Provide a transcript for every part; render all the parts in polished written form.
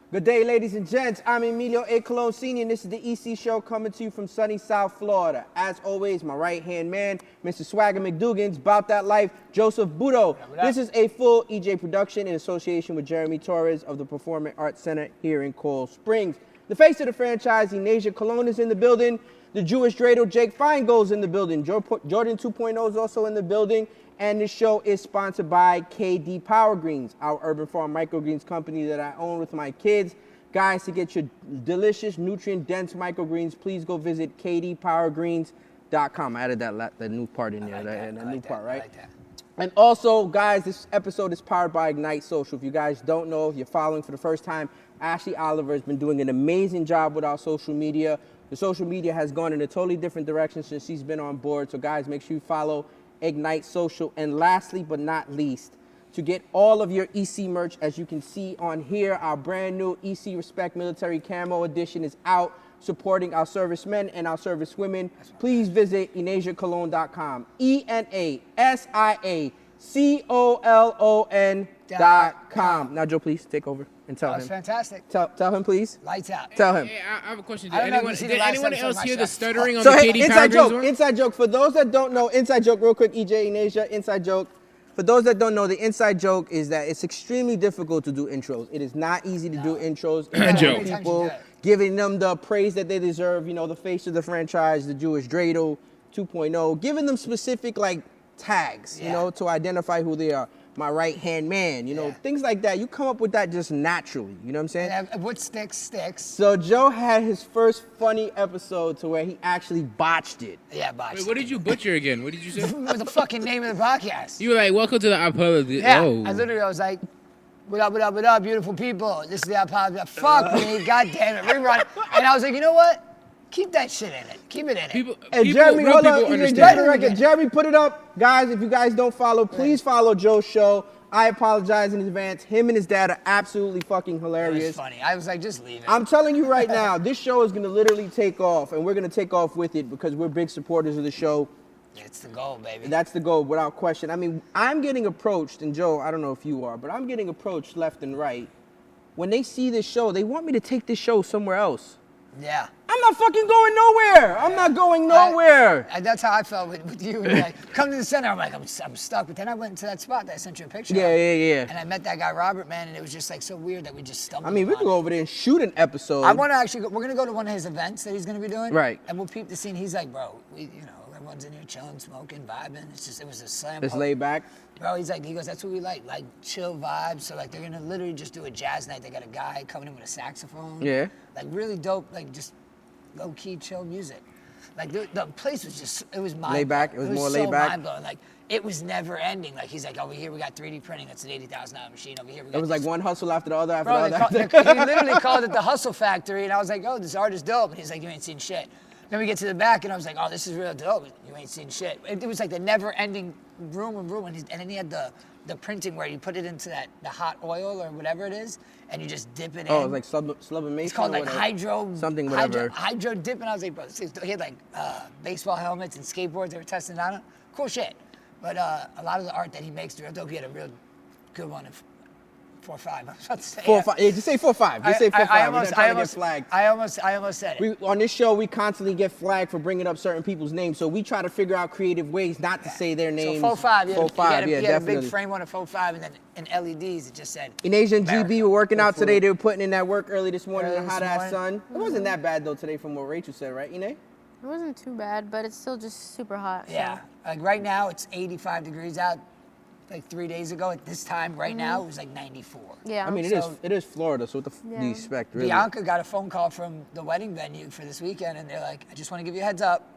Good day, ladies and gents. I'm Emilio A. Colon Sr., and this is the EC Show coming to you from sunny South Florida. As always, my right-hand man, Mr. Swagger McDougan's About That Life, Joseph Budo. This is a full EJ production in association with Jeremy Torres of the Performing Arts Center here in Coral Springs. The face of the franchise, Enasia Colon, is in the building. The Jewish dreidel, Jake Feingold's in the building. Jordan 2.0 is also in the building. And this show is sponsored by KD Power Greens, our urban farm microgreens company that I own with my kids. Guys, to get your delicious, nutrient-dense microgreens, please go visit kdpowergreens.com. I added that new part in there, that new part, right? I like that. And also, guys, this episode is powered by Ignite Social. If you guys don't know, if you're following for the first time, Ashley Oliver has been doing an amazing job with our social media. The social media has gone in a totally different direction since she's been on board. So, guys, make sure you follow Ignite Social. And lastly but not least, to get all of your EC merch, as you can see on here, our brand new EC Respect Military Camo Edition is out, supporting our servicemen and our servicewomen. Please visit enasiacolon.com. ENASIACOLON.com. Now, Joe, please take over and tell him. That's fantastic. Tell him, please. Lights out. Tell him. Hey, I have a question. Did anyone else hear the stuttering on So, the hey, KD inside Power joke. Inside joke. For those that don't know, inside joke, real quick, EJ, Enasia, inside joke. For those that don't know, the inside joke is that it's extremely difficult to do intros. It is not easy to do intros. Joke. People, giving them the praise that they deserve, you know, the face of the franchise, the Jewish dreidel 2.0, giving them specific, like, tags, you know, to identify who they are. My right-hand man, you know, things like that. You come up with that just naturally, you know what I'm saying? And what sticks, sticks. So Joe had his first funny episode to where he actually botched it. Yeah, botched. Wait, what did you butcher again? What did you say? What the fucking name of the podcast? You were like, welcome to the apology. Yeah, Oh. I was like, what up, what up, what up, beautiful people. This is the apology. Fuck me, god damn it, rerun. And I was like, you know what? Keep that shit in it. Keep it in it. And Jeremy, hold on. Jeremy, put it up. Guys, if you guys don't follow, please follow Joe's show. I apologize in advance. Him and his dad are absolutely fucking hilarious. It was funny. I was like, just leave it. I'm telling you right now, this show is going to literally take off, and we're going to take off with it because we're big supporters of the show. It's the goal, baby. That's the goal, without question. I mean, I'm getting approached, and Joe, I don't know if you are, but I'm getting approached left and right. When they see this show, they want me to take this show somewhere else. Yeah. I'm not fucking going nowhere. I'm not going nowhere. That's how I felt with you. And like, come to the center. I'm like, I'm stuck. But then I went into that spot that I sent you a picture of. Yeah. And I met that guy, Robert, man, and it was just like so weird that we just stumbled. I mean, we could go over there and shoot an episode. I want to actually go. We're going to go to one of his events that he's going to be doing. Right. And we'll peep the scene. He's like, bro, everyone's in here chilling, smoking, vibing. It was a slam. Just laid back. Bro, he goes, that's what we like chill vibes. So like, they're going to literally just do a jazz night. They got a guy coming in with a saxophone. Yeah. Like really dope, like just low-key chill music. Like the place was just, it was mind-blowing. Laid back, it was more laid back. Mind-blowing. Like it was never ending. Like he's like, over here we got 3D printing, that's an $80,000 machine. Over here we got It was like one hustle after the other Bro, he literally called it the Hustle Factory, and I was like, oh, this art is dope. And he's like, you ain't seen shit. Then we get to the back, and I was like, oh, this is real dope. You ain't seen shit. It was like the never-ending room, and then he had the printing where you put it into the hot oil or whatever it is, and you just dip it in. Oh, it's like sublimation. It's called like hydro. Something, whatever. Hydro dip, and I was like, bro, he had like baseball helmets and skateboards they were testing on it. Cool shit. But a lot of the art that he makes, real dope. He had a real good one of 4-5. I was about to say 4-5. Yeah, just say 4-5. Just say 4-5. I almost said it. On this show, we constantly get flagged for bringing up certain people's names, so we try to figure out creative ways not to say their names. So 4-5, 4-5, he had a definitely. big frame one of 4-5, and then in LEDs it just said. Enasia and GB were working out today. They were putting in that work early this morning in the hot ass sun. It wasn't that bad though today, from what Rachel said, right, Ine? It wasn't too bad, but it's still just super hot. Yeah, so. like right now it's 85 degrees out. Like 3 days ago at this time, right now, it was like 94. Yeah. I mean, it is Florida, so what do you expect, really? Bianca got a phone call from the wedding venue for this weekend, and they're like, I just want to give you a heads up.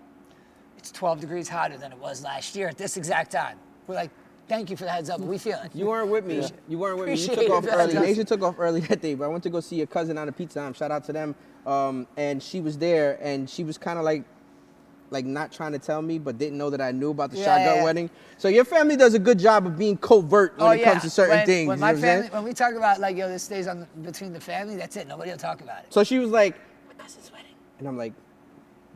It's 12 degrees hotter than it was last year at this exact time. We're like, thank you for the heads up. We feel it. You weren't with me. You weren't with me. You Appreciate took off it. early. Enasia took off early that day, but I went to go see a cousin on a pizza Hut. Shout out to them. And she was there, and she was kind of like not trying to tell me, but didn't know that I knew about the shotgun wedding. So your family does a good job of being covert when it comes to certain things. When my family, when we talk about like, this stays on between the family, that's it. Nobody will talk about it. So she was like, my cousin's wedding. And I'm like,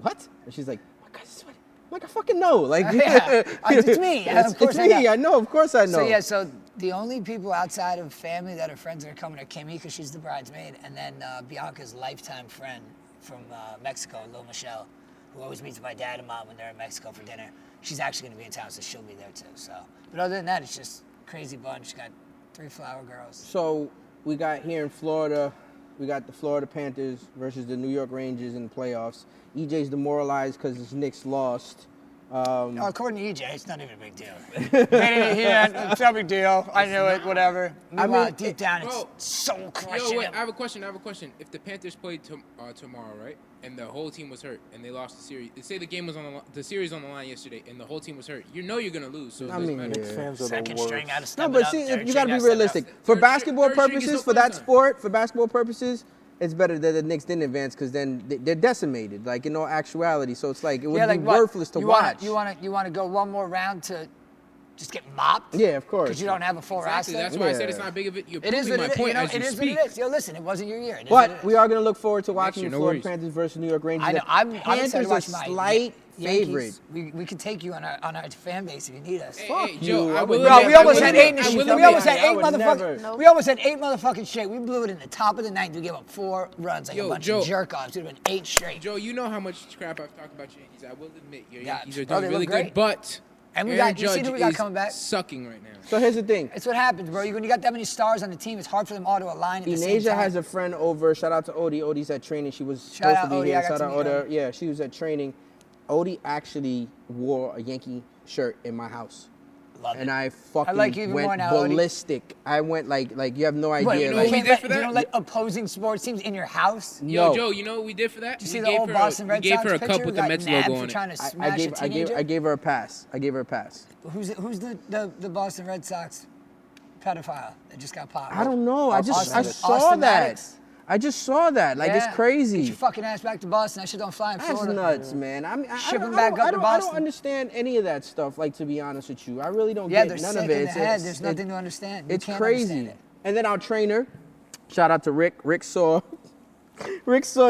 what? And she's like, my cousin's wedding. I'm like, I fucking know. Like, it's me. It's me. I know. Of course I know. So The only people outside of family that are friends that are coming are Kimmy, because she's the bridesmaid, and then Bianca's lifetime friend from Mexico, Lil Michelle, who always meets my dad and mom when they're in Mexico for dinner. She's actually going to be in town, so she'll be there too. So, but other than that, it's just crazy bunch. Got 3 flower girls. So we got here in Florida, we got the Florida Panthers versus the New York Rangers in the playoffs. EJ's demoralized because his Knicks lost. According to EJ, it's not even a big deal. They didn't hear it. It's no big deal. I knew it. Whatever. Meanwhile, deep down, it's so crushing. Yo, wait, I have a question. If the Panthers played tomorrow, right, and the whole team was hurt, and they lost the series, say the game was on the series on the line yesterday, and the whole team was hurt, you're gonna lose. So I mean, Knicks fans are the Second worst. string out of No, but see, you got to be realistic. For basketball purposes, for that sport, for basketball purposes, it's better that the Knicks didn't advance because then they're decimated, like in all actuality. So it's like it would be worthless to watch. You want to go one more round to just get mopped? Yeah, of course. Because you don't have a full roster. That's why I said it's not big of it. You're It is proving what my it is. point You know, as you it is what speak. it is. Yo, listen, it wasn't your year. It is But what it is. we are going to look forward to watching year, the no Florida worries. Panthers versus New York Rangers. I know. The I'm excited Panthers to watch a my slight Yankees. favorite. We could take you on our fan base if you need us. Hey, you, Joe, I I would will never- Bro, we almost had 8 in the I shit. will We almost admit- had I 8 would never. motherfuckers. Nope. We almost had 8 motherfucking straight. We blew it in the top of the ninth. We gave up 4 runs like a Yo, bunch Joe. of jerk-offs. It would have been 8 straight. Joe, you know how much crap I've talked about your Yankees. I will admit your Yeah, Yankees are bro, doing they really look great. good, but And we Aaron got- you see Judge who we got is coming back? sucking right now. So here's the thing. It's what happens, bro. When you got that many stars on the team, it's hard for them all to align at the same Enasia time. has a friend over. Shout out to Odie. Odie's at training. She was Shout supposed out to be Odie, here. I got Shout to out meet her. Odie. Yeah, she was at training. Odie actually wore a Yankee shirt in my house. Love And it. I fucking like you even more went now, Odie. ballistic. I went like you have no idea. Wait, know like, what we you did for that? don't let opposing sports teams in your house? Yo, No. Joe, you know what we did for that? Did you see We the gave old her Boston Red We gave Sox her a picture? cup with We the got Mets nabbed logo for on it. trying to I smash a teenager? gave her a pass. I gave her a pass. Who's the Boston Red Sox pedophile that just got popped? I don't know. I saw Austin that. Maddox. I just saw that. Like Yeah. it's crazy. Get your fucking ass back to Boston. That shit don't fly in That's Florida. nuts, man. I mean, Ship I him don't, back up to I don't Boston. understand any of that stuff. Like to be honest with you, I really don't Yeah, get they're none sick of it. in the head. There's nothing to understand. You It's can't crazy. understand it. And then our trainer, shout out to Rick. Rick saw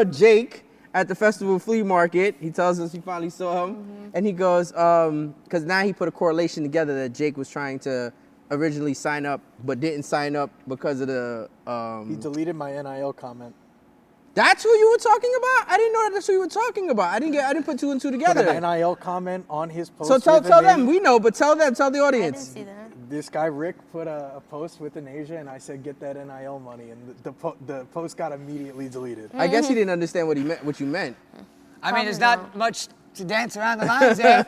Jake at the festival flea market. He tells us he finally saw him, and he goes, because now he put a correlation together that Jake was trying to originally sign up, but didn't sign up because of the. He deleted my NIL comment. That's who you were talking about? I didn't know that's who you were talking about. I didn't put 2 and 2 Put together. an NIL comment on his post. So tell with the them. name. We know, but tell the I didn't audience. see that. This guy Rick put a post with Enasia, and I said, "Get that NIL money," and the post got immediately deleted. I guess he didn't understand what you meant. I mean, there's Probably not much to dance around the lines there.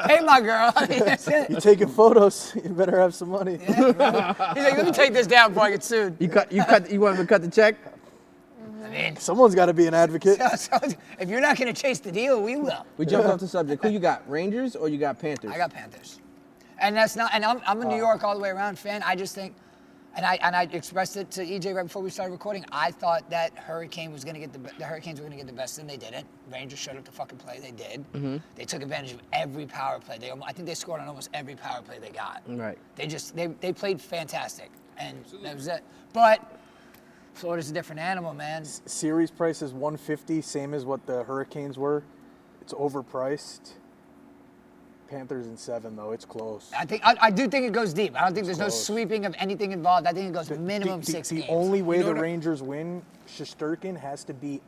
Hey, my girl. That's it. You taking photos? You better have some money. He's like, let me take this down before I get sued. You want him to cut the check? I mean, Someone's got to be an advocate. so if you're not going to chase the deal, we will. We jumped off the subject. Who you got? Rangers or you got Panthers? I got Panthers. And that's not, and I'm a New York all the way around fan. I just think, and I expressed it to EJ right before we started recording. I thought that Hurricane was going to get the Hurricanes were going to get the best, and they didn't. Rangers showed up to fucking play. They did. Mm-hmm. They took advantage of every power play. I think they scored on almost every power play they got. Right. They played fantastic, and that was it. But Florida's a different animal, man. Series price is $150, same as what the Hurricanes were. It's overpriced. Panthers in 7 though. It's close. I do think it goes deep. I don't think there's no close. sweeping of anything involved. I think it goes minimum 6 The games. only way You know the what I- Rangers win, Shesterkin has to be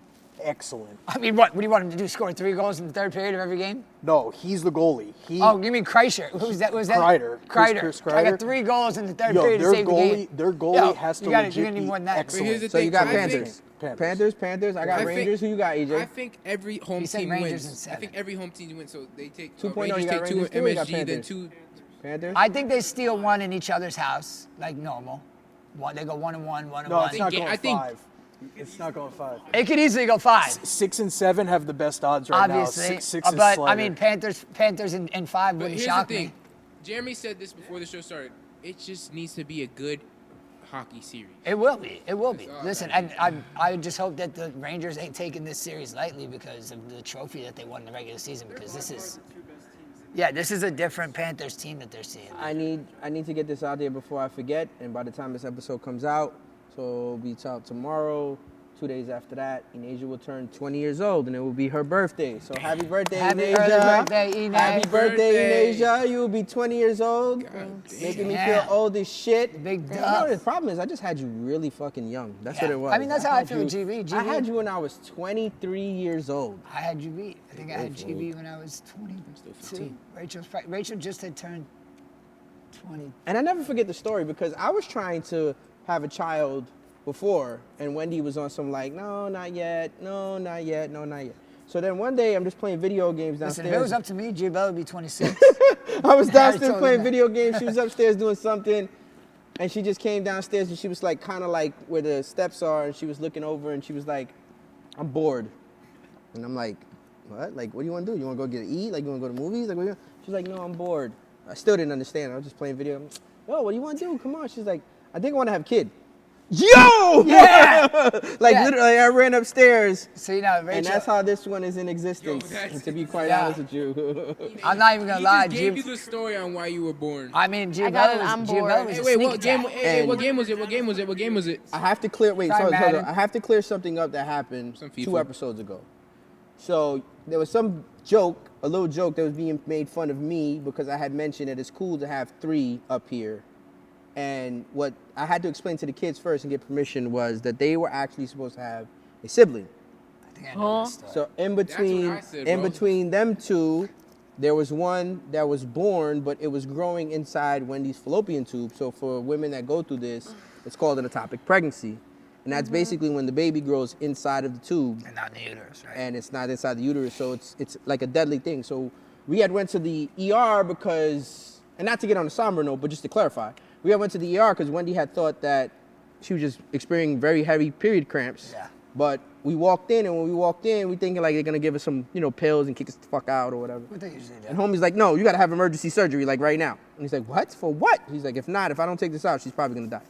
excellent. I mean, what do you want him to do? Score 3 goals in the third period of every game? No, he's the goalie. Oh, you mean Kreischer? Who's that? Was that? Kreider. Kreider. Chris I got Kreider. 3 goals in the third Yo, period to their save the game. Their goalie Yo, has to you gotta- legit you're gonna need be more than that. excellent. Here's the So you thing, got I think- Panthers. Panthers. I got I think- Rangers. Who you got, EJ? I think every home He said team Rangers in wins. 7. I think every home team wins, so they take 2.0, Rangers you got take 2 Rangers too, or you got MSG, then Panthers? 2. Panthers. I think they steal 1 in each other's house, like normal. They go 1 and 1, 1 and No, 1. it's not think- going I think- 5. It's not going 5. It could easily go 5. 6 and 7 have the best odds right Obviously, now. 6 is but Slider. I mean, Panthers in 5 But wouldn't here's shock the thing. me. Jeremy said this before the show started. It just needs to be a good hockey series. It will be. It will be. all Listen, and I just hope that the Rangers ain't taking this series lightly because of the trophy that they won in the regular season. Because this is a different Panthers team that they're seeing. I need to get this out there before I forget. And by the time this episode comes out, so it'll be out tomorrow. 2 days after that, Enasia will turn 20 years old, and it will be her birthday. So happy birthday, Happy Enasia. early birthday, Enasia. Happy birthday, Birthday. Enasia. You will be 20 years old, making me feel old as shit. Big You know, dub. the problem is I just had you really fucking young. That's what it was. I mean, that's how I had feel with GB. I had you when I was 23 years old. I had GB. I think I had GB when I was 22. Rachel just had turned 20. And I never forget the story because I was trying to have a child before, and Wendy was on some like, no, not yet, no, not yet, no, not yet. So then one day I'm just playing video games downstairs. Listen, if it was up to me, GB would be 26. I was downstairs told playing her that. video games. She was upstairs doing something, and she just came downstairs and she was like, kind of like where the steps are, and she was looking over and she was like, I'm bored. And I'm like, what? Like, what do you want to do? You want to go get to eat? Like, you want to go to movies? Like, what do you? She's like, no, I'm bored. I still didn't understand. I was just playing video. I'm like, yo, what do you want to do? Come on. She's like, I think I want to have a kid. Yo! Yeah! Like, Yeah. literally, I ran upstairs. So, you know, Rachel, And that's how this one is in existence, that's- to be quite Yeah. honest with you. I'm not even going He to lie. just gave you GB, the story on why you were born. I mean, GB got it, was, I'm GB bored. was Hey, a wait, sneak what game? attack. Hey, And- what game was it? What game was it? What game was it? I have to clear. Wait, Sorry, sorry, hold on. Madden. I have to clear something up that happened Some 2 FIFA. episodes ago. So there was some joke, a little joke that was being made fun of me because I had mentioned that it's cool to have 3 up here. And what I had to explain to the kids first and get permission was that they were actually supposed to have a sibling. I think I know this story. So in what between, I said, bro. them two, there was one that was born, but it was growing inside Wendy's fallopian tube. So for women that go through this, it's called an ectopic pregnancy, and that's basically when the baby grows inside of the tube And not in the uterus, right? and it's not inside the uterus. So it's like a deadly thing. So we had went to the ER because, and not to get on a somber note, but just to clarify, we had went to the ER because Wendy had thought that she was just experiencing very heavy period cramps. Yeah. But we walked in, and when we walked in, we thinking like they're gonna give us some, pills and kick us the fuck out or whatever. What they usually do. And homie's like, no, you gotta have emergency surgery like right now. And he's like, what? For what? He's like, if I don't take this out, she's probably gonna die.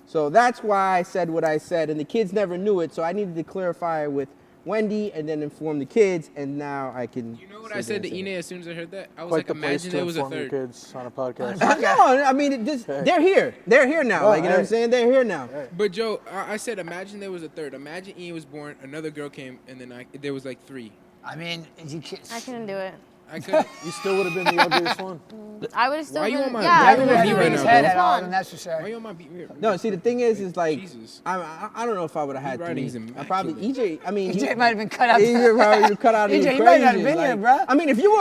So that's why I said what I said, and the kids never knew it, so I needed to clarify with Wendy and then inform the kids, and now I can. You know what I said to Ine as soon as I heard that? I was Quite like, the place imagine to there was a inform your third. kids on a podcast. No, I mean, they're here. They're here now. Oh, like, you know what I'm hey. saying? They're here now. But Joe, I said, imagine there was a third. Imagine Ian was born, another girl came, and then there was like 3. I mean, you can't. I couldn't do it. I could. You still would have been the ugliest one. I would have still Why you been. on my- yeah, why I you would on have my been beat right his now, head bro? at all, one. and that's for sure. Why you on my beat? No, see, the thing is like, Jesus. I don't know if I would have had Your writing's 3. I probably EJ. I mean, EJ might have been cut out. EJ probably cut out of the EJ, you might not have equation, been here, like- bro. I mean, if you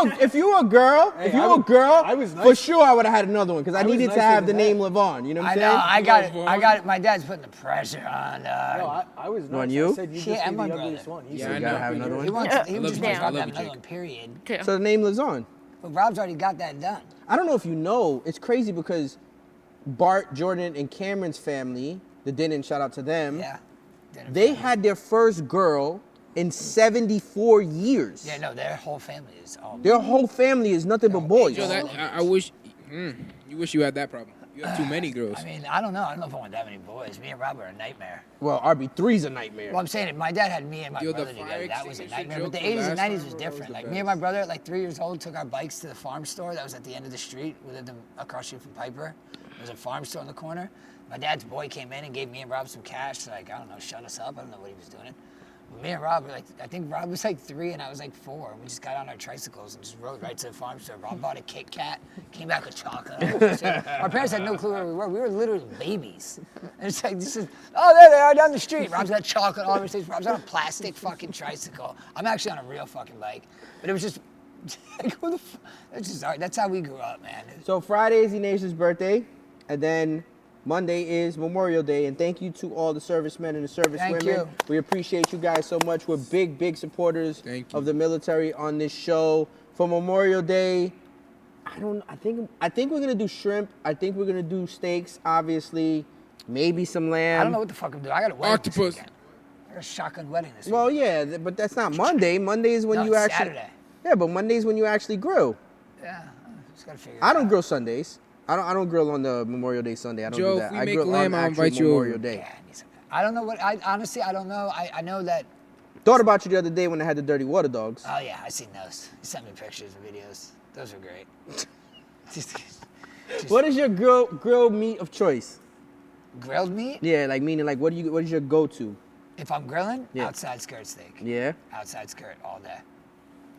were a girl, I was for nice. sure I would have had another one because I I was needed to nicer have the than name that. Levon. You know what I I'm know. saying? I got it. Love I one. got it. My dad's putting the pressure on. I was nice. On you? I said you Yeah, just be and my the brother. ugliest one. You Yeah, said I you know. gotta Have be another the- one? He wants. Yeah. He I was love just you, wants Jake. I to love have you, another Jake. one. Period. Yeah. So the name lives on. But Rob's already got that done. I don't know if you know, it's crazy because Bart, Jordan, and Cameron's family, the Denon, shout out to them, Yeah. they had their first girl in 74 years. Yeah, no, their whole family is all. Their whole family is nothing but boys. Joe, I wish. You wish you had that problem. You have too many girls. I mean, I don't know. I don't know if I want that many boys. Me and Rob are a nightmare. Well, RB3's a nightmare. Well, I'm saying it. My dad had me and my Yo, the brother fire together. That was a extinguisher nightmare. But the joke from 80s and last 90s time, was bro, different. was Like the me and my best. brother, at like 3 years old, took our bikes to the farm store that was at the end of the street. We lived across the street from Piper. There was a farm store in the corner. My dad's boy came in and gave me and Rob some cash to, like, I don't know, shut us up. I don't know what he was doing. But me and Rob were like, I think Rob was like 3 and I was like 4. And we just got on our tricycles and just rode right to the farm store. Rob bought a Kit Kat, came back with chocolate. Our parents had no clue where we were. We were literally babies. And it's like, this is, oh, there they are down the street. Rob's got chocolate all over his face. Rob's on a plastic fucking tricycle. I'm actually on a real fucking bike. But it was just, like, who the fuck? That's how we grew up, man. So Friday is Enasia's birthday, and then Monday is Memorial Day, and thank you to all the servicemen and the servicewomen. Thank you. We appreciate you guys so much. We're big supporters Thank you. of the military on this show. For Memorial Day, I think we're gonna do shrimp. I think we're gonna do steaks, obviously. Maybe some lamb. I don't know what the fuck I'm doing. I got a wedding this Octopus. weekend. I got a shotgun wedding this Well, weekend. yeah, but that's not Monday. Monday is when No, you it's actually. Saturday. Yeah, but Monday is when you actually grill. Yeah, just gotta figure it I don't out. grill Sundays. I don't grill on the Memorial Day Sunday. I don't Joe, do if that. we I make grill lamb, on I'll actual invite you Memorial over. Day. Yeah, I need some. I don't know what. I honestly, I don't know. I know that. Thought about you the other day when I had the dirty water dogs. Oh yeah, I seen those. You sent me pictures and videos. Those were great. just What is your grilled meat of choice? grilled meat. Yeah, like meaning like what is your go-to? If I'm grilling, Yeah. outside skirt steak. Yeah. Outside skirt all day.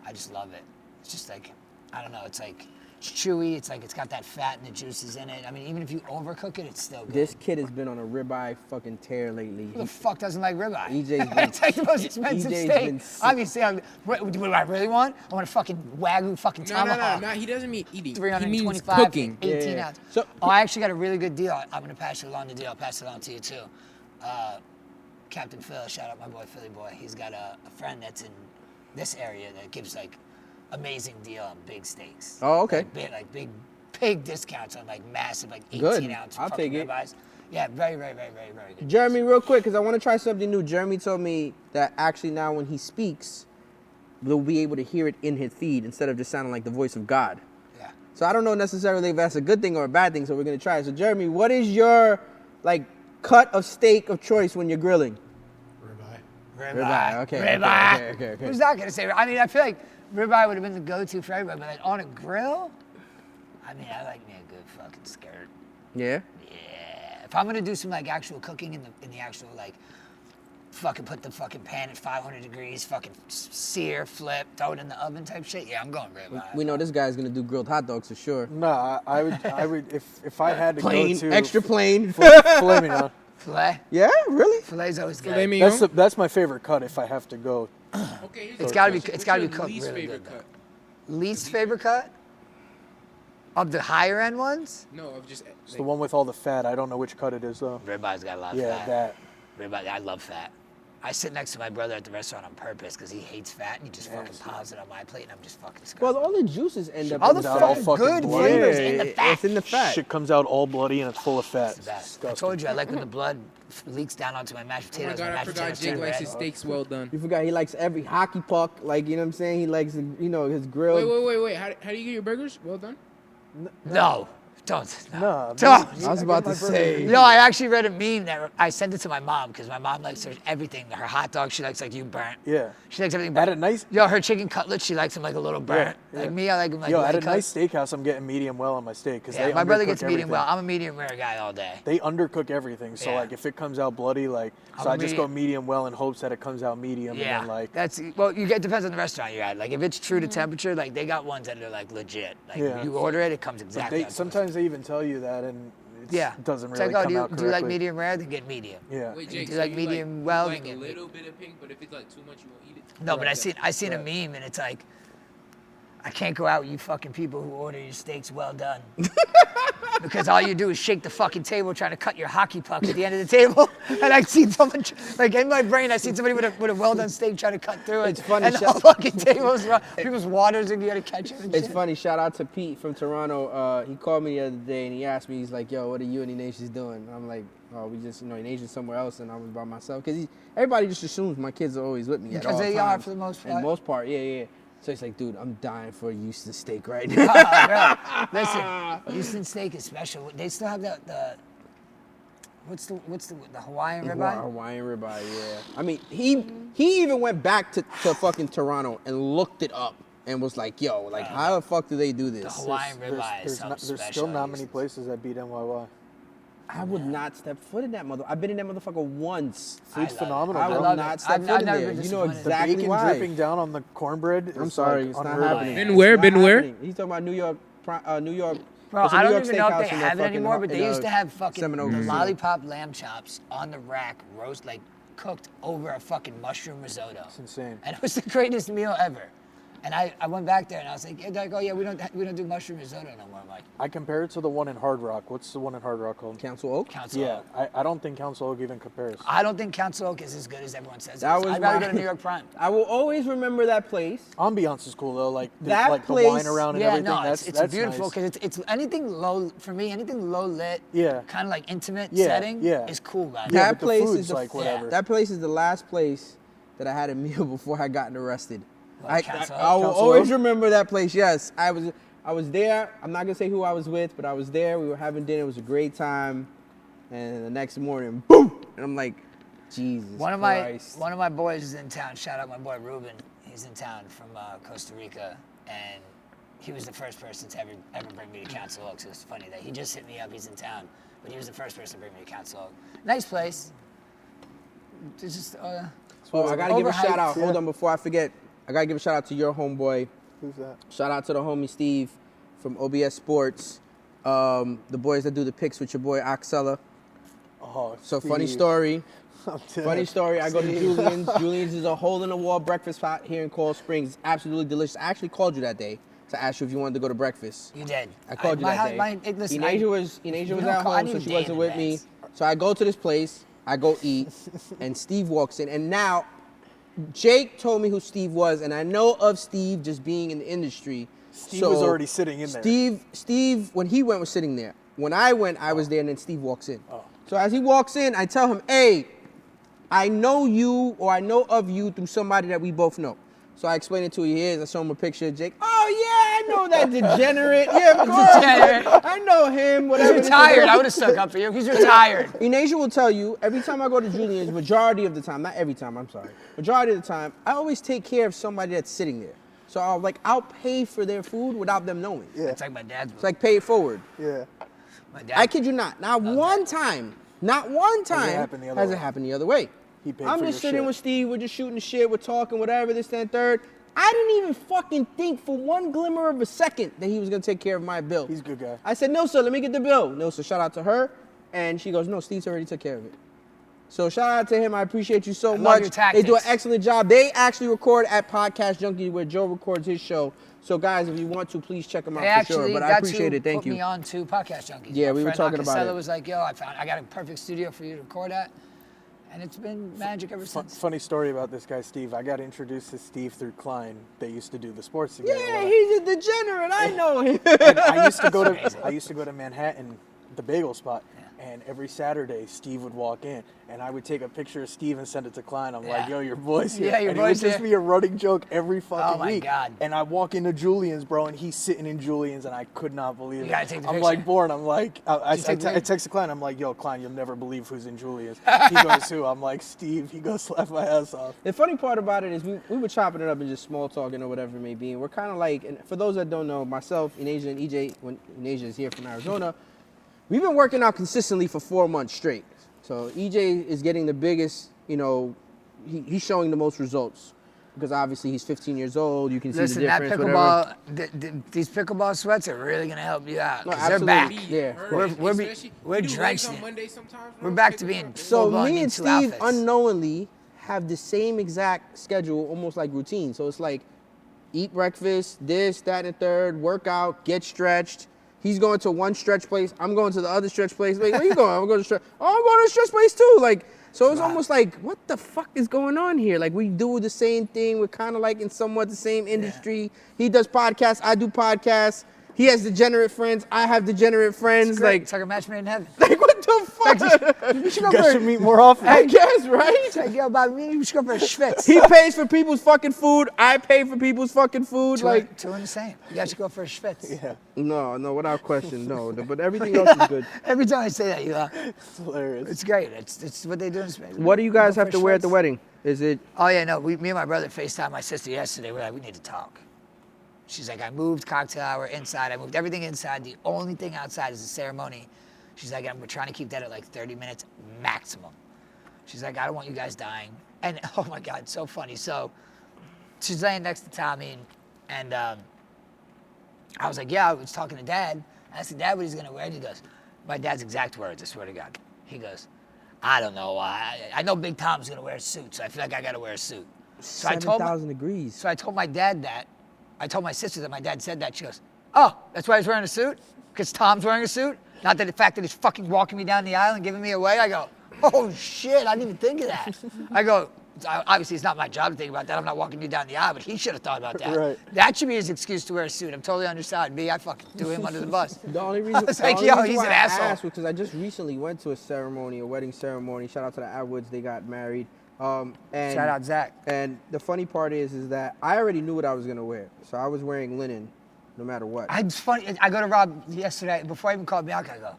I just love it. It's just like, I don't know, it's like, it's chewy, it's like, it's got that fat and the juices in it. I mean, even if you overcook it, it's still good. This kid has been on a ribeye fucking tear lately. Who the fuck doesn't like ribeye? EJ's been- It's like the most expensive EJ's steak. been sick. Obviously, what do I really want? I want a fucking Wagyu fucking No, tomahawk. He doesn't mean eating. He means 325, cooking. 18 Yeah. ounce. So- I actually got a really good deal. I'm gonna pass you along the deal. I'll pass it on to you too. Captain Phil, shout out my boy Philly boy. He's got a friend that's in this area that gives like amazing deal on big steaks. Oh, okay. Like big discounts on like massive, like 18 Good. ounce I'll fucking take it. ribeyes. Yeah, very good. Jeremy, real quick, because I want to try something new. Jeremy told me that actually now when he speaks, we'll be able to hear it in his feed instead of just sounding like the voice of God. Yeah. So I don't know necessarily if that's a good thing or a bad thing, so we're going to try it. So Jeremy, what is your like cut of steak of choice when you're grilling? Ribeye. Okay. Who's not gonna say? I mean, I feel like ribeye would have been the go-to for everybody, but like on a grill, I mean, I like me a good fucking skirt. Yeah. Yeah. If I'm gonna do some like actual cooking in the actual like, fucking put the fucking pan at 500 degrees, fucking sear, flip, throw it in the oven type shit. Yeah, I'm going ribeye. We know this guy's going to do grilled hot dogs for sure. No, I would if I had to Plain, go to extra plain. filet mignon. Filet. Yeah, really? Filet's always good. Filet mignon? That's my favorite cut if I have to go. Okay, here's It's a gotta be- question. it's gotta be What's your cooked least really favorite good, cut? Least favorite cut of the higher end ones? No, of just It's the one with all the fat. I don't know which cut it is though. Ribeye's got a lot of Yeah, fat. that. Ribeye, I love fat. I sit next to my brother at the restaurant on purpose because he hates fat, and he just fucking piles it on my plate, and I'm just fucking scared. Well, all the juices end up all in the the out fat. all fucking fucking good bloody. flavors Yeah, in the fat. it's in the fat. Shit comes out all bloody and it's full of fat. It's the best. I Disgusting. told you, I like when the blood leaks down onto my mashed Oh my potatoes. god, my I mashed forgot potatoes Jake turn likes red. his steaks well done. You forgot he likes every hockey puck, like, you know what I'm saying? He likes, you know, his grilled. Wait. How do you get your burgers? Well done? No, don't. No, Don't. I was about to say. No, I actually read a meme that I sent it to my mom because my mom likes everything. Her hot dog, she likes like you burnt. Yeah. She likes everything At burnt. a nice Yo, her chicken cutlets, she likes them like a little burnt. Yeah. Like me, I like them like Yo, light at a nice cuts. steakhouse, I'm getting medium well on my steak because Yeah, they my brother undercook gets medium everything. well. I'm a medium rare guy all day. They undercook everything, so Yeah. like if it comes out bloody, like I'm so I just go medium- medium well in hopes that it comes out medium, Yeah, and then like that's well. You get depends on the restaurant you're at. Like if it's true to temperature, like they got ones that are like legit. Like Yeah. you order it, it comes but exactly. they how it's sometimes they even tell you that, and yeah, it doesn't It's really like, oh, come out do you like correctly. medium rare? Then get medium. Yeah. Wait, You Jake, do so like you medium you well, like then a get little bit of pink, but if it's like too much, you won't eat it. No, but Right. I seen a meme and it's like, I can't go out with you fucking people who order your steaks well done. Because all you do is shake the fucking table trying to cut your hockey puck at the end of the table. And I seen someone, like in my brain, I seen somebody with a well done steak trying to cut through it. It's funny, And the whole fucking tables, people's waters and you gotta catch them and It's shit. funny. Shout out to Pete from Toronto. He called me the other day and he asked me, he's like, "Yo, what are you and Enasia's doing?" I'm like, "Oh, we just, Enasia's somewhere else and I was by myself." Because everybody just assumes my kids are always with me at Because all they times. are for the most And part. most part, yeah. So he's like, "Dude, I'm dying for a Houston steak right now." Listen, Houston steak is special. They still have the what's the Hawaiian ribeye? Hawaiian ribeye, yeah. I mean, he even went back to fucking Toronto and looked it up and was like, "Yo, like, how the fuck do they do The this?" Hawaiian ribeye is There's, something there's special. still not in many Houston. places that beat NYY. I would not step foot in that mother. I've been in that motherfucker once. I Food's love it. phenomenal. I bro. will love not it. step I've foot in never there. been You know disappointed. The exactly bacon why. dripping down on the cornbread. I'm is sorry, like it's not unheard of. happening. Been where? It's Been not where? happening. He's talking about New York. New York. Bro, it's a I New don't York even know if steakhouse they in the have it fucking anymore, but they in, used to have fucking Seminole Zoo. lollipop lamb chops on the rack, roast like cooked over a fucking mushroom risotto. It's insane. And it was the greatest meal ever. And I went back there and I was like, they're like, oh yeah, we don't do mushroom risotto no more. I'm like, I compare it to the one in Hard Rock. What's the one in Hard Rock called? Council Oak. Council Yeah, Oak. I don't think Council Oak even compares. I don't think Council Oak is as good as everyone says. That it is. was I'd rather my- go to New York Prime. I will always remember that place. Ambiance is cool though, like That like place- the wine around and Yeah, everything. no, that's it's beautiful nice. because it's anything low for me. Anything low lit, Yeah. kind of like intimate Yeah, setting, yeah. is cool, guys. Yeah, That but the place food's is the like whatever. That place is the last place that I had a meal before I got arrested. I Council Oak? will Council always Oak? remember that place. Yes, I was there. I'm not gonna say who I was with, but I was there. We were having dinner. It was a great time. And the next morning, boom! And I'm like, Jesus One of Christ. my boys is in town. Shout out my boy Ruben. He's in town from Costa Rica, and he was the first person to ever bring me to Council Oak. So it's funny that he just hit me up. He's in town, but he was the first person to bring me to Council Oak. Nice place. it's just. Oh, I gotta give a shout out. Yeah. Hold on, before I forget. I gotta give a shout out to your homeboy. Who's that? Shout out to the homie Steve from OBS Sports. The boys that do the picks with your boy Oxella. Oh, So Steve. funny story. I'm Funny story. I go to Julian's. Julian's is a hole-in-the-wall breakfast spot here in Coral Springs. It's absolutely delicious. I actually called you that day to ask you if you wanted to go to breakfast. You did. I called you that day. Listen, Enasia was at home, so she wasn't with me. So I go to this place. I go eat, and Steve walks in. And now, Jake told me who Steve was, and I know of Steve just being in the industry. Steve was already sitting in there. Steve, when he went, was sitting there. When I went, I was there, and then Steve walks in. Oh. So as he walks in, I tell him, hey, I know you, or I know of you through somebody that we both know. So I explained it to him. I show him a picture of Jake. Oh, yeah, I know that degenerate. Yeah, of course. Degenerate. I know him. Whatever. He's retired. I would have stuck up for you. He's retired. Enasia will tell you, every time I go to Julian's, majority of the time, not every time, I'm sorry, majority of the time, I always take care of somebody that's sitting there. So I'll pay for their food without them knowing. Yeah. It's like my dad's. It's like pay it forward. Yeah. My dad. I kid you not. Not one time happened the other has way. it happened the other way. He paid I'm for just your sitting shit. with Steve, we're just shooting the shit, we're talking, whatever, this, that, and third. I didn't even fucking think for one glimmer of a second that he was gonna take care of my bill. He's a good guy. I said, no, sir, let me get the bill. No, sir, shout out to her. And she goes, no, Steve's already took care of it. So shout out to him. I appreciate you so love much. your tactics. They do an excellent job. They actually record at Podcast Junkie where Joe records his show. So guys, if you want to, please check them out for sure. But I appreciate it. Thank Put me you. on to Podcast Junkies. Yeah, My we were friend talking about Acasella it. was like, yo, I got a perfect studio for you to record at. And it's been magic ever since. Funny story about this guy, Steve. I got introduced to Steve through Klein. They used to do the sports together. Yeah, he's a degenerate. I know him. And I used to go to Manhattan, the bagel spot, and every Saturday Steve would walk in, and I would take a picture of Steve and send it to Klein. I'm like, yo, your boy's here. Yeah, your and boy's it would just here. be a running joke every fucking my week. God. And I walk into Julian's, bro, and he's sitting in Julian's, and I could not believe You it. gotta take the I'm picture. like bored. I'm like, I you take the picture? texted Klein. I'm like, yo, Klein, you'll never believe who's in Julian's. He goes, who? I'm like, Steve. He goes, slap my ass off. The funny part about it is we were chopping it up and just small talking or whatever it may be. And we're kind of like, and for those that don't know, myself, Enasia, and EJ, when Enasia is here from Arizona, we've been working out consistently for 4 months straight. So EJ is getting the biggest, he's showing the most results because obviously he's 15 years old. You can see Listen, the that difference. Whatever. pickleball, these pickleball sweats are really gonna help you out. No, 'Cause they're back. absolutely. Yeah. We're drenched in it. We're back to being So full-blown me and into Steve outfits. unknowingly have the same exact schedule, almost like routine. So it's like eat breakfast, this, that, and third, work out, get stretched. He's going to one stretch place. I'm going to the other stretch place. Like, where you going? I'm going to stretch. Oh, I'm going to the stretch place too. Like, so it's almost like, what the fuck is going on here? Like, we do the same thing. We're kind of like in somewhat the same industry. He does podcasts. I do podcasts. He has degenerate friends. I have degenerate friends. Like, it's like a match made in heaven. like, what the fuck? We should You go guys for should meet more often. I guess, right? It's like, yo, Bobby, we should go for a schwitz. He pays for people's fucking food. I pay for people's fucking food. Two in the same. You guys should go for a schwitz. Yeah, No, without question, no. But everything else is good. Every time I say that, you laugh. it's hilarious. It's great. It's what they do in Spain. What do you guys Go have for to wear at the schwitz. wedding? Is it? Oh yeah, no. Me and my brother FaceTimed my sister yesterday. We're like, we need to talk. She's like, I moved cocktail hour inside. I moved everything inside. The only thing outside is the ceremony. She's like, we're trying to keep that at like 30 minutes maximum. She's like, I don't want you guys dying. And oh my God, so funny. So she's laying next to Tommy, and I was like, yeah, I was talking to Dad. I asked Dad what he's gonna wear, and he goes, my dad's exact words, I swear to God. He goes, I don't know. I know Big Tom's gonna wear a suit, so I feel like I gotta wear a suit. So 7,000 degrees. So I told my dad that. I told my sister that my dad said that. She goes, oh, that's why he's wearing a suit? Because Tom's wearing a suit? Not that the fact that he's fucking walking me down the aisle and giving me away. I go, oh shit, I didn't even think of that. I go, obviously it's not my job to think about that. I'm not walking you down the aisle, but he should have thought about that. Right. That should be his excuse to wear a suit. I'm totally undersized. Me, I fucking threw him under the bus. The only reason, was like, the only yo, reason he's why an I asshole. asked was because I just recently went to a wedding ceremony. Shout out to the Atwoods, they got married. And Shout out Zach. And the funny part is that I already knew what I was gonna wear, so I was wearing linen, no matter what. It's funny. I go to Rob yesterday, before I even called me out, I go,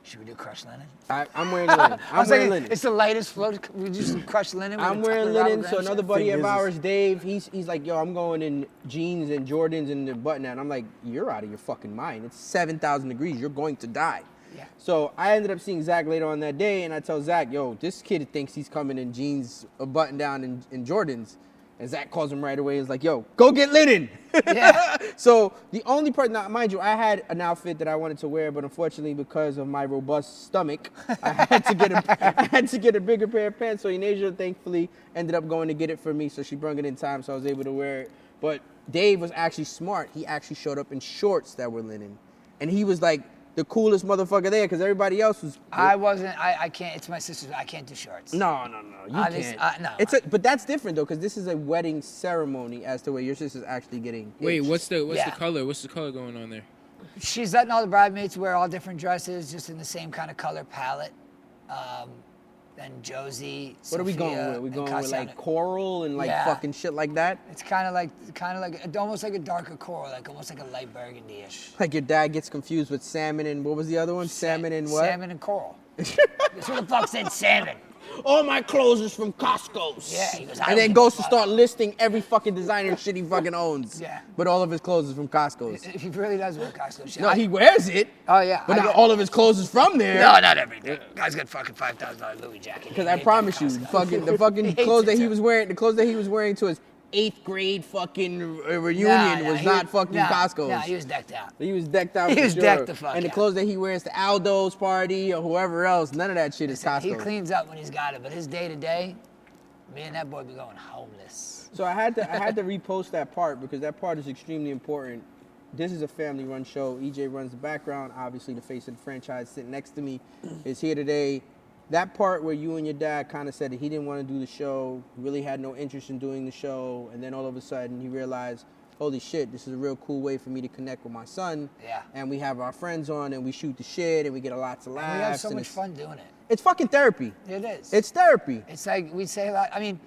should we do crushed linen? I'm wearing linen. I was like, it's the lightest float. We do some crushed linen. I'm wearing linen, so another buddy of Thing is- ours, Dave, he's like, yo, I'm going in jeans and Jordans and the button down. I'm like, you're out of your fucking mind. It's 7,000 degrees. You're going to die. Yeah. So I ended up seeing Zach later on that day, and I tell Zach, yo, this kid thinks he's coming in jeans, a button down, and Jordans. And Zach calls him right away. He's like, yo, go get linen. Yeah. So the only part, now mind you, I had an outfit that I wanted to wear, but unfortunately because of my robust stomach, I had to get a bigger pair of pants. So Enasia thankfully ended up going to get it for me. So she brought it in time, so I was able to wear it. But Dave was actually smart. He actually showed up in shorts that were linen. And he was like the coolest motherfucker there because everybody else was. I can't, it's my sister's, I can't do shorts. No, you can't. No. But that's different though, because this is a wedding ceremony as to where your sister's actually getting. Wait, hitched. what's the Yeah. color? What's the color going on there? She's letting all the bridesmaids wear all different dresses, just in the same kind of color palette. Then Josie, What are we going Sophia, with? We and going with like Cassiana. coral and like Yeah. fucking shit like that? It's kind of like almost like a darker coral, like almost like a light burgundy-ish. Like your dad gets confused with salmon and what was the other one? Salmon and what? Salmon and coral. Who the fuck said salmon? All my clothes is from Costco's. Yeah, he goes, I and don't then give goes a to fuck. start listing every fucking designer shit he fucking owns. Yeah. But all of his clothes is from Costco's. He really does wear Costco shit. No, he wears it. Oh yeah. But not all of his clothes is from there. No, not everything. Guy's got fucking $5,000 Louis jacket. Because I promise you, the fucking He hates clothes that it, he too. was wearing, the clothes that he was wearing to his 8th grade fucking reunion was not fucking Costco's. Nah, he was decked out. He was decked out. He for was sure. decked the fuck And the out. clothes that he wears to Aldo's party or whoever else, none of that shit is Costco. He cleans up when he's got it, but his day to day, me and that boy be going homeless. So I had to repost that part because that part is extremely important. This is a family-run show. EJ runs the background. Obviously, the face of the franchise sitting next to me is here today. That part where you and your dad kind of said that he didn't want to do the show, really had no interest in doing the show, and then all of a sudden he realized, holy shit, this is a real cool way for me to connect with my son. Yeah. And we have our friends on, and we shoot the shit, and we get lots of laughs. And we have so and much it's- fun doing it. It's fucking therapy. It is. It's therapy. It's like we say a lot. I mean,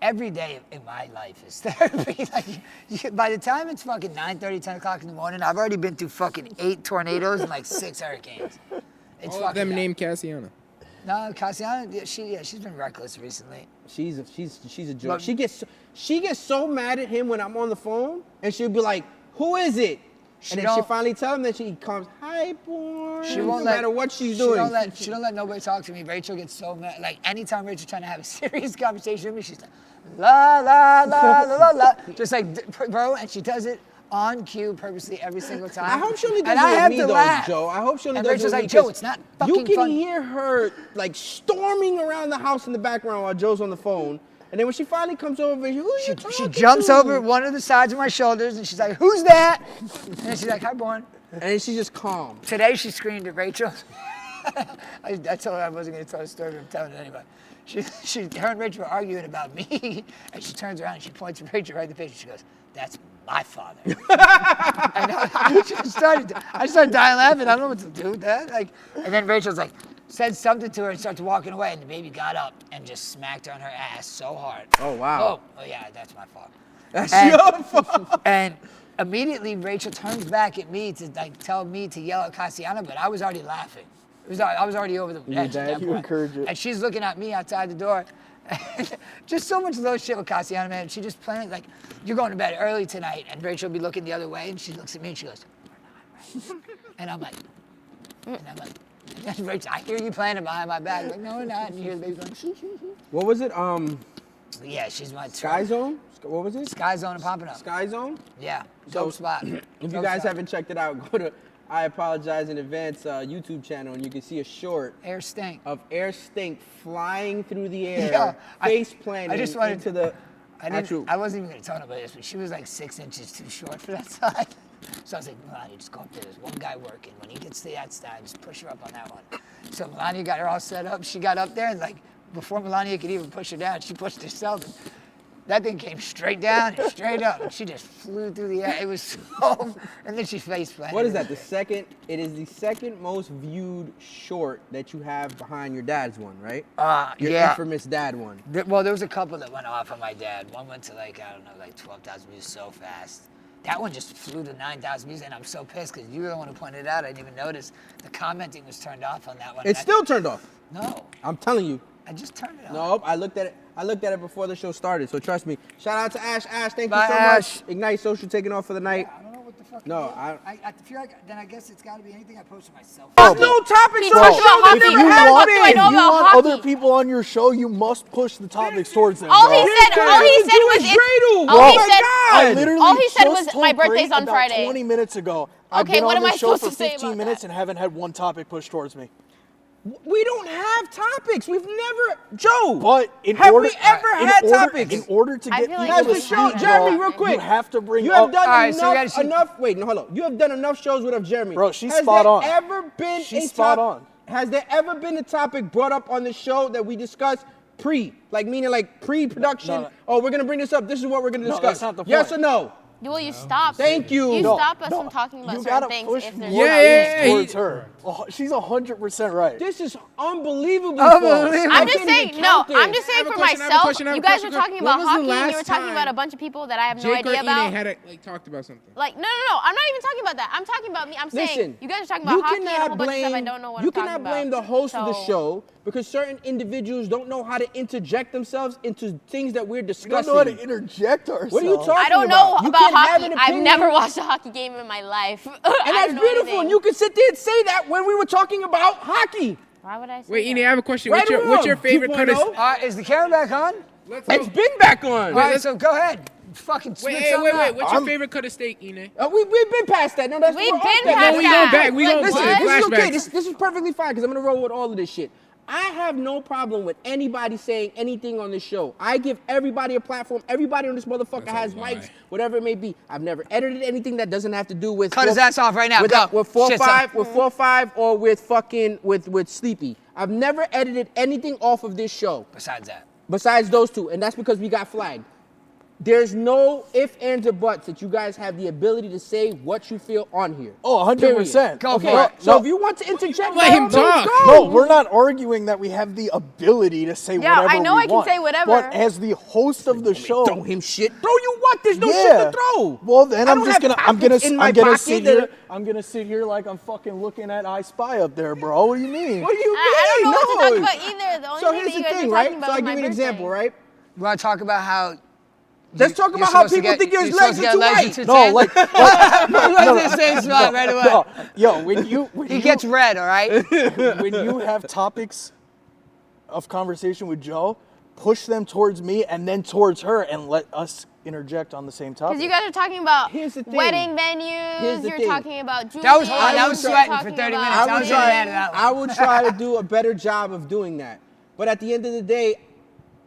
every day in my life is therapy. By the time it's fucking 9:30, 10 o'clock in the morning, I've already been through fucking 8 tornadoes and like 6 hurricanes. It's All of them fucking named Cassiana. No, Cassiana, she's been reckless recently. She's a joke. But- She gets so mad at him when I'm on the phone, and she'll be like, "Who is it?" And then she don't- finally tell him that she comes, "Hi, boy." She won't no let, matter what she's she doing. She don't let nobody talk to me. Rachel gets so mad. Like anytime Rachel's trying to have a serious conversation with me, she's like, la la la la la la, just like bro, and she does it on cue purposely every single time. I hope she only does and it I with have me to though, laugh. Joe. I hope she only And does Rachel's it with like, me Joe, 'cause it's not You fucking can fun. hear her like storming around the house in the background while Joe's on the phone, and then when she finally comes over, who are you She talking jumps to? over one of the sides of my shoulders and she's like, who's that? And then she's like, hi, Born. and then she's just calm. Today she screamed at Rachel. I told her I wasn't going to tell the story, but I'm telling it anyway. Her and Rachel were arguing about me, and she turns around and she points at Rachel right in the face and she goes, that's my father. And I started dying laughing. I don't know what to do with that. And then Rachel's like, said something to her and started walking away, and the baby got up and just smacked her on her ass so hard. Oh, wow. Oh yeah, that's my fault. That's And- your fault. And immediately Rachel turns back at me to tell me to yell at Cassiana, but I was already laughing. I was already over the edge at that you point. encourage it. And she's looking at me outside the door. Just so much low shit with Cassiana, man. She just playing like, you're going to bed early tonight, and Rachel will be looking the other way, and she looks at me and she goes, we're not, right? And I'm like, Rachel, I hear you playing it behind my back. I'm like, no, we're not. And you hear the baby going, shoo, shoo, shoo. What was it? Yeah, she's my Sky Zone? What was it? Sky Zone and Pompano. Sky Zone? Yeah, So, dope spot. If you Dope guys spot. haven't checked it out, go to I Apologize in Advance YouTube channel, and you can see a short Air stink. of air stink flying through the air, Yeah, face planting I just wanted into the actual. I wasn't even going to tell nobody this, but she was like 6 inches too short for that side. So I was like, Melania, just go up there. There's one guy working. When he gets to that side, just push her up on that one. So Melania got her all set up. She got up there, and like before Melania could even push her down, she pushed herself. And that thing came straight down and straight up, and she just flew through the air. It was so, and then she face planted. What is that? It is the second most viewed short that you have behind your dad's one, right? Your yeah. infamous dad one. Well, there was a couple that went off on my dad. One went to like, I don't know, like 12,000 views so fast. That one just flew to 9,000 views, and I'm so pissed because you were the one who pointed it out. I didn't even notice. The commenting was turned off on that one. It's still turned off. No, I'm telling you. I just turned it off. Nope. I looked at it before the show started, so trust me. Shout out to Ash. Ash, thank Bye, you so Ash. much. Ignite Social taking off for the night. I don't know what the fucking No, do. I feel like then I guess it's got to be anything I post to myself. There's no topics He on talked the show about that hockey. never What the has fuck do I been. know If you about want hockey? other people on your show, you must push the topics towards them. All bro. he said was Dreidel. all he Oh my said- God. I literally all he said just was, told "My birthday's Brady on about Friday." 20 minutes ago. I've Okay, been what on am I this show supposed for to say 15 about minutes that? and haven't had one topic pushed towards me. We don't have topics. We've never, Joe. But have we ever had topics? In order to I get feel like people Has to the speak, show, bro, Jeremy, real quick. you have to bring You have up. done All right, so we gotta see- enough. Wait, no, hold on. You have done enough shows with Jeremy. Bro, she's Has spot there on. Ever been She's a spot top- on. Has there ever been a topic brought up on the show that we discussed meaning like pre-production? No. Oh, we're gonna bring this up. This is what we're gonna No, discuss. that's not the Yes point. or no? Will you stop? Thank you. You No, stop us from talking about You certain gotta things push if there's more Yeah, things yeah, towards her. Oh, she's 100% right. This is unbelievably Unbelievable. false. I'm just saying, no, I'm just I saying have a for question, I have a myself, question, I have you a guys question. were talking When about was the hockey and you last were talking about time a bunch of people that I have no Jake or idea Ine about. had talked about something. Like, no, I'm not even talking about that. I'm talking about me. I'm saying, Listen, you guys are talking about hockey and a whole bunch of stuff I don't know what you I'm talking cannot about. blame the host of the So- show because certain individuals don't know how to interject themselves into things that we're We don't discussing. know how to interject ourselves. What are you talking I don't know You about can't have hockey. an I've opinion. never watched a hockey game in my life. And that's beautiful. And you can sit there and say that when we were talking about hockey. Why would I say Wait, that? Ine, I have a question. Right What's or your wrong? favorite cut of? 2.0? Is the camera back on? Let's It's go. been back on. All right, so go ahead. Fucking spit something Wait. out. What's your favorite cut of steak, Ine? We've been past that. No, that's We've we're off been that. past No, we that. going back. We Like, going Listen, back. this is okay. Flashbacks. This is perfectly fine because I'm gonna roll with all of this shit. I have no problem with anybody saying anything on this show. I give everybody a platform. Everybody on this motherfucker That's has a lie. mics, whatever it may be. I've never edited anything that doesn't have to do with Cut his ass off right now. With, Go. with 4-5, Shit's with 4-5, or with fucking with Sleepy. I've never edited anything off of this show Besides that. besides those two, and that's because we got flagged. There's no ifs, ands, or buts that you guys have the ability to say what you feel on here. Oh, 100%. Go Okay, for it. so No. if you want to interject, Let him talk. No, we're not arguing that we have the ability to say Yeah, whatever I know we I can want. say whatever. But as the host of the show, Throw him shit. Throw you what? There's no shit to throw. Well, then I I'm don't just have gonna I'm gonna topics in my I'm gonna pocket sit that here. are- I'm gonna sit here like I'm fucking looking at I Spy up there, bro. What do you mean? What do you mean? I don't know what to talk No. about either. The only So thing here's that you the guys thing, are right? talking about So I'll was give you my an example, birthday. right? You want to talk about how... Let's talk about how people think your legs are too white. No, like No, the same spot right away. no, yo, when He you gets red, all right? when you have topics of conversation with Joe, push them towards me and then towards her, and let us interject on the same topic. Because you guys are talking about Here's the thing. wedding Here's venues, the you're thing. talking about jewelry. That was hard. That you're was sweating for talking 30 about- minutes. I I would was try. mad at that one. I would try to do a better job of doing that. But at the end of the day,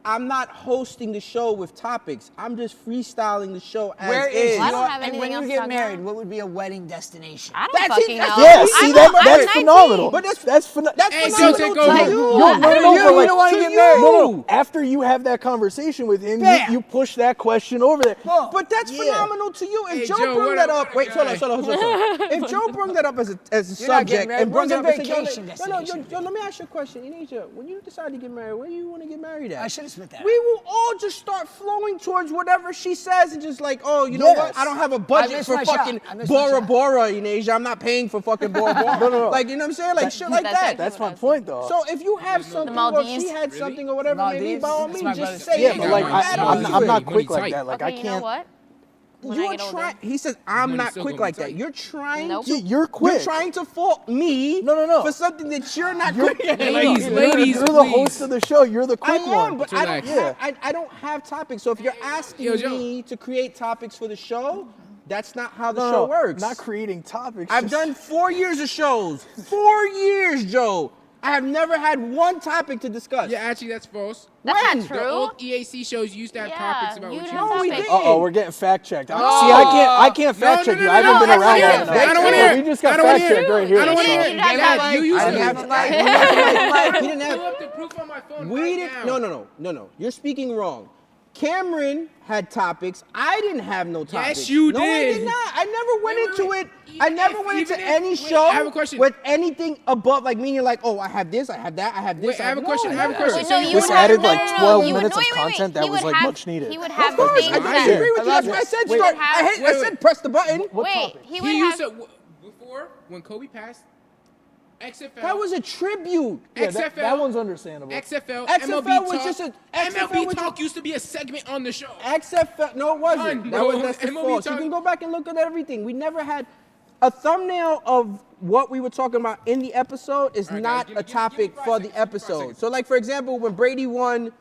I'm not hosting the show with topics. I'm just freestyling the show as Where is. is I don't your... have And anything when else you to get talk married, about. what would be a wedding destination? I don't That's it, fucking that's know. it. Yeah, I'm see not- that? I'm That's 19. phenomenal. But that's that's That's Hey, phenomenal so take to over. you. No, no, To no, you. but like- don't want to To get you. married. No. After you have that conversation with him, Bam. you push that question over there. Well, But that's Yeah. phenomenal to you. If Hey, Joe Joe, brought what that a- up, what a wait, hold on, guy. hold on. If Joe brought that up as a You're not getting subject married. and brought Where's that up your and said, vacation destination? yo, let me ask you a question, Enasia. When you decide to get married, where do you want to get married at? I should have spit that. We will all just start flowing towards whatever she says and just like, oh, you know Yes. what? I don't have a I budget missed for my shot. fucking I missed my Bora shot. Bora, Enasia. I'm not paying for fucking Bora Bora. No. Like, you know what I'm saying? Like, shit like That's that. actually That's what my I was point, though. So if you have something, or if Maldives. she had something or whatever it may be, Maldives. by all That's means, my just brother's say yeah, it. but like Don't I- matter. I'm not Money quick like tight. that. Like Okay, I you know can't. what? When I You're get older. trying. He says, "I'm Money's not still quick gonna like be that." tight. You're trying. Nope. To, You're You're quick. trying to fault me. No. For something that you're not quick at. Ladies, You're ladies, the please. host of the show. You're the I quick am, one. but Chillax. I don't have. I don't have topics. So if you're asking Yo, Joe. me to create topics for the show, that's not how the No, show works. Not creating topics. I've just- done 4 years of shows. 4 years, Joe. I have never had one topic to discuss. Yeah, actually, that's false. That's When? not The true. old EAC shows used to have Yeah, topics about you'd what you have No, we topics. didn't. Uh-oh, we're getting fact checked. Oh. See, I can't fact check you. I haven't no, been that's around not long true. enough. I don't want to hear. We just I got don't wanna fact hear. checked right here. I don't want to so- hear. You guys Dad, have you used I to. didn't have. Pull He didn't have. up the proof on my phone. We right didn't. now. No. You're speaking wrong. Cameron had topics. I didn't have no topics. Yes, you No, I did. did not. I never went Wait, into wait. it. I Even never if- went into even if- any wait, show I have a question. with anything above, like meaning like, oh, I have this, I have that, I have this. Wait, I have a no, question, I have a never. question. Wait, So no, you you This would have, added no, like no, no, 12 you would- minutes of wait, wait, wait. content that He was would like have- much needed. He would Of have course, the I things disagree that. with you. That's why I said Wait, start. wait, I said press the button. What Wait, topic? he would He have. used to before when Kobe passed. XFL. That was a tribute. Yeah, XFL. that one's understandable. XFL. XFL MLB was Talk. just a- MLB XFL was Talk just- used to be a segment on the show. XFL, no, it wasn't. Done, That was bro. that's the MLB false. You talk- can go back and look at everything. We never had a thumbnail of what we were talking about in the episode is All right, not guys, a topic give me 5 for the seconds, give me 5 episode. seconds. So, like for example, when Brady won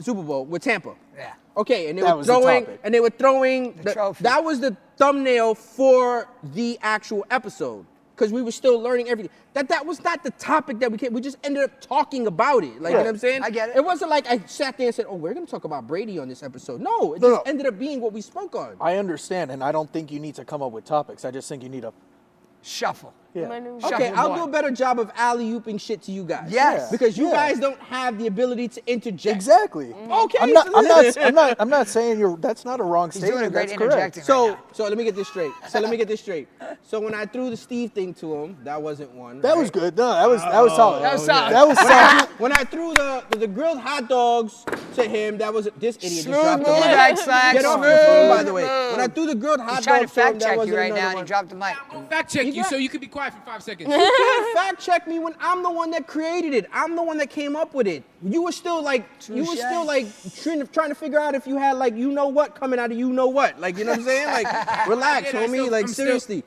Super Bowl with Tampa. Yeah. Okay, and they That were was the throwing, topic. and they were throwing The trophy. That was the thumbnail for the actual episode because we were still learning everything. That was not the topic that we came. We just ended up talking about it. Like you know what I'm saying? I get it. It wasn't like I sat there and said, "Oh, we're gonna talk about Brady on this episode." No, it No, just no. ended up being what we spoke on. I understand, and I don't think you need to come up with topics. I just think you need a. Shuffle. Yeah. Okay, I'll Shuffleboard. do a better job of alley-ooping shit to you guys. Yes. Because you Yeah. guys don't have the ability to interject. Exactly. Okay. I'm not saying you're. That's not a wrong He's statement. doing a great That's correct. interjecting So, right now. so let me get this straight. So when I threw the Steve thing to him, that wasn't one. That right? was good. No, that was solid. That was solid. That was solid. When I threw the grilled hot dogs to him, that was this idiot Smooth just dropped the move, mic. Back Slack, Get off your phone, by the way. smooth When I threw the grilled hot He's trying to dogs to him, fact that check wasn't you right another now, and one. he dropped the mic. Fact check You you got- so you can be quiet for 5 seconds. You can't fact check me when I'm the one that created it. I'm the one that came up with it. You were still like, Touche. trying to figure out if you had like you know what coming out of you know what. Like you know what I'm saying? Like relax, Yeah, homie. Like I'm still- seriously,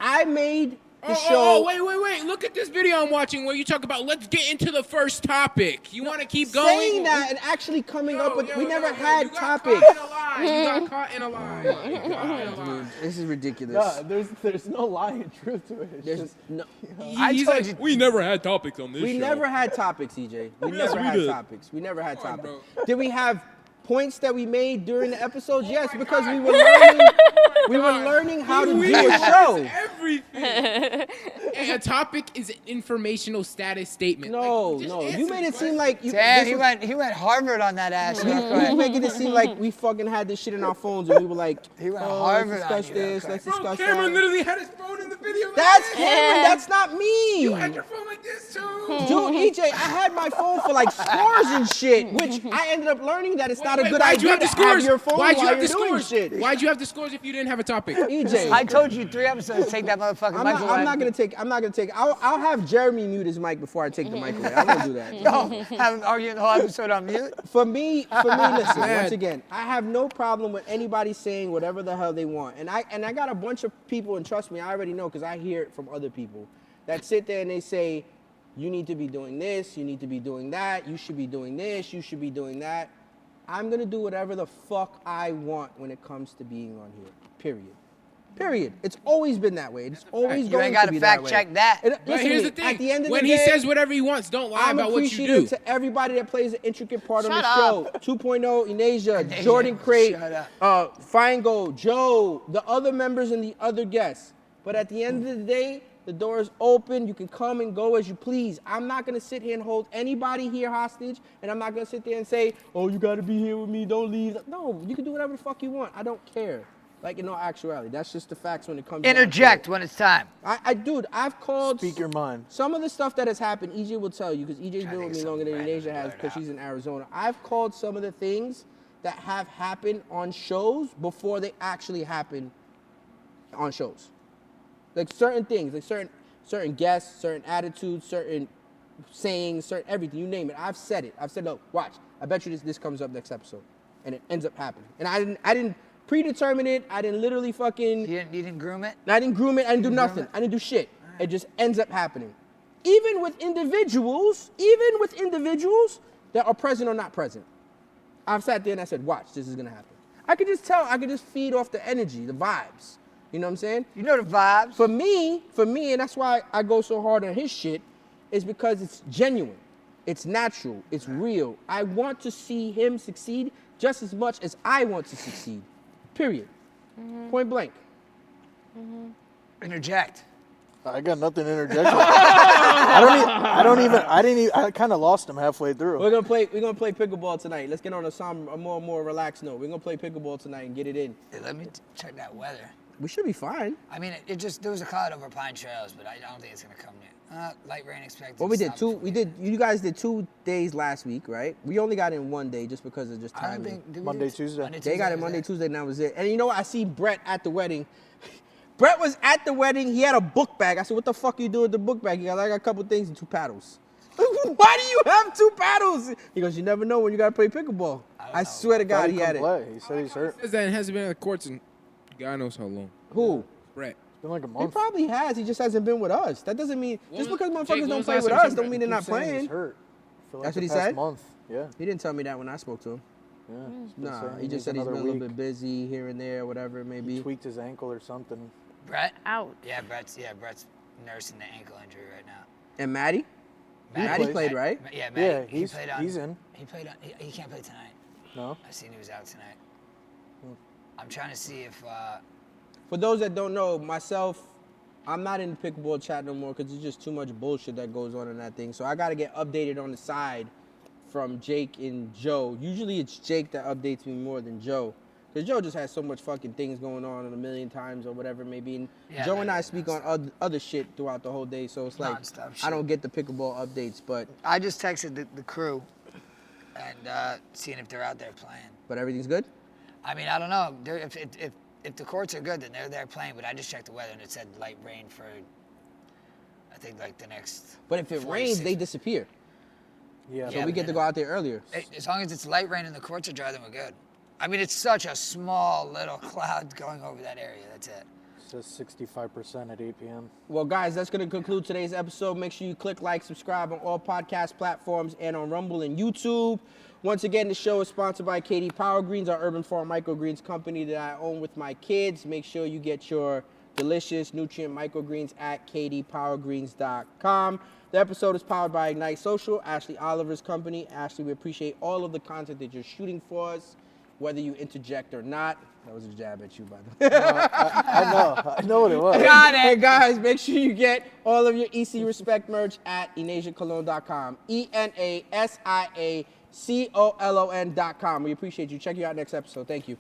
I made the Oh, show. wait. Look at this video I'm watching where you talk about let's get into the first topic. You want to keep going? Saying that and actually coming up with, we never had you got topics. Caught in a lie. You got caught in a lie. You got caught in a lie. This is ridiculous. No, there's no lying truth to it. It's There's just, no, He's told like, you- we never had topics on this we show. never had topics, EJ. We Yes, never we had did. topics. We never had Come on, topics. bro. Did we have points that we made during the episodes? Yes, my because God. we were learning. We were learning how to do a show. Everything. And a topic is an informational status statement. No, Like, just no. answer You the made it question. seem like you. Damn, this he was- went Harvard on that ass. real You quick. making it seem like we fucking had this shit in our phones and we were like, He went oh, Harvard let's on discuss you real this, quick. let's Bro, discuss Cameron that. literally had his phone in the video. like That's this. Cameron. That's not me. You had your phone like this too. Dude, EJ, I had my phone for like scores and shit, which I ended up learning that it's not a good Why'd you idea have to the scores? have your phone Why'd you while have you're the doing scores? shit. Why'd you have the scores if you didn't have a topic? EJ, I told you 3 episodes to take that motherfucking mic away. I'm not gonna take. I'll have Jeremy mute his mic before I take the mic away. I won't do that. Yo, have him arguing the whole episode on mute. For me, listen. Man. Once again, I have no problem with anybody saying whatever the hell they want, and I got a bunch of people, and trust me, I already know because I hear it from other people that sit there and they say, you need to be doing this, you need to be doing that, you should be doing this, you should be doing that. I'm gonna do whatever the fuck I want when it comes to being on here. Period. It's always been that way. It's always You going ain't to gotta be fact that way. check that. And, But listen here's to the me, thing. At the end of when the he day, says whatever he wants, don't lie I'm about what you appreciative do. to everybody that plays an intricate part on Shut the up. show. 2.0, Enasia, Enasia, Jordan Crate, shut up. Feingold, Joe, the other members and the other guests. But at the end of the day, the door is open. You can come and go as you please. I'm not going to sit here and hold anybody here hostage, and I'm not going to sit there and say, oh, you got to be here with me. Don't leave. No, you can do whatever the fuck you want. I don't care. Like, in all actuality, that's just the facts when it comes down to it. Interject when it's time. Dude, I've called. Speak your mind. Some of the stuff that has happened, EJ will tell you, because EJ's been with me longer than Enasia has, because she's in Arizona. I've called some of the things that have happened on shows before they actually happen on shows. Like certain things, like certain guests, certain attitudes, certain sayings, certain everything, you name it. I've said it. I've said, look, watch. I bet you this comes up next episode, and it ends up happening. And I didn't predetermine it. I didn't literally fucking. You didn't groom it? I didn't groom it. I didn't do nothing. I didn't do shit. It just ends up happening. Even with individuals that are present or not present. I've sat there and I said, watch, this is going to happen. I could just tell. I could just feed off the energy, the vibes. You know what I'm saying? You know the vibes. For me, and that's why I go so hard on his shit, is because it's genuine. It's natural. It's real. I want to see him succeed just as much as I want to succeed. Period. Point blank. Interject. I got nothing to interject. I kind of lost him halfway through. We're gonna play pickleball tonight. Let's get on a more relaxed note. We're gonna play pickleball tonight and get it in. Hey, let me check that weather. We should be fine. I mean, there was a cloud over Pine Trails, but I don't think it's gonna come yet. Light rain expected. Well, we did Stop two. before We did. You guys did 2 days last week, right? We only got in 1 day just because of just I don't timing. think. did we Monday, do- Tuesday. They got it was Monday, it? Tuesday, and that was it. And you know what? I see Brett at the wedding. Brett was at the wedding. He had a book bag. I said, what the fuck are you doing with the book bag? He goes, I got a couple things and 2 paddles. Why do you have 2 paddles? He goes, you never know when you got to play pickleball. I swear to God, he had it. Play. He said he's hurt. Says that it hasn't been on the courts in God knows how long. Who? Brett. It's been like a He month. probably has. He just hasn't been with us. That doesn't mean, just because Jake, motherfuckers when don't was play last with time you us saw don't mean they're not Keep saying playing. He's hurt. For like That's the what he past said? Month. Yeah. He didn't tell me that when I spoke to him. Yeah. Nah, saying he he just said he's needs been a little another bit busy here and there, whatever it may He be. tweaked his ankle or something. Brett? Ouch. Yeah, Brett's nursing the ankle injury right now. And Maddie? Maddie played, right? Yeah, Maddie. Yeah, he played on, he's in. He played on. He can't play tonight. No. I seen he was out tonight. I'm trying to see if. For those that don't know, myself, I'm not in the pickleball chat no more because there's just too much bullshit that goes on in that thing. So I got to get updated on the side from Jake and Joe. Usually it's Jake that updates me more than Joe. Because Joe just has so much fucking things going on a million times or whatever it may be. And Yeah, Joe and I man, speak on other shit throughout the whole day. So it's like, Nonstop I don't shit. get the pickleball updates, but I just texted the crew and seeing if they're out there playing. everything's good? I mean, I don't know. If the courts are good, then they're there playing. But I just checked the weather and it said light rain for, I think, like the next. But if it 46 rains, they disappear. Yeah. So Yeah, we but get to then- go out there earlier. As long as it's light rain and the courts are dry, then we're good. I mean, it's such a small little cloud going over that area. That's it. Says 65% at 8 p.m. Well, guys, that's going to conclude today's episode. Make sure you click like, subscribe on all podcast platforms and on Rumble and YouTube. Once again, the show is sponsored by KD Power Greens, our urban farm microgreens company that I own with my kids. Make sure you get your delicious nutrient microgreens at kdpowergreens.com. The episode is powered by Ignite Social, Ashley Oliver's company. Ashley, we appreciate all of the content that you're shooting for us, whether you interject or not. That was a jab at you, by the way. I know what it was. Got it. Hey guys, make sure you get all of your EC Respect merch at enasiacolon.com. ENASIACOLON.com. We appreciate you. Check you out next episode. Thank you.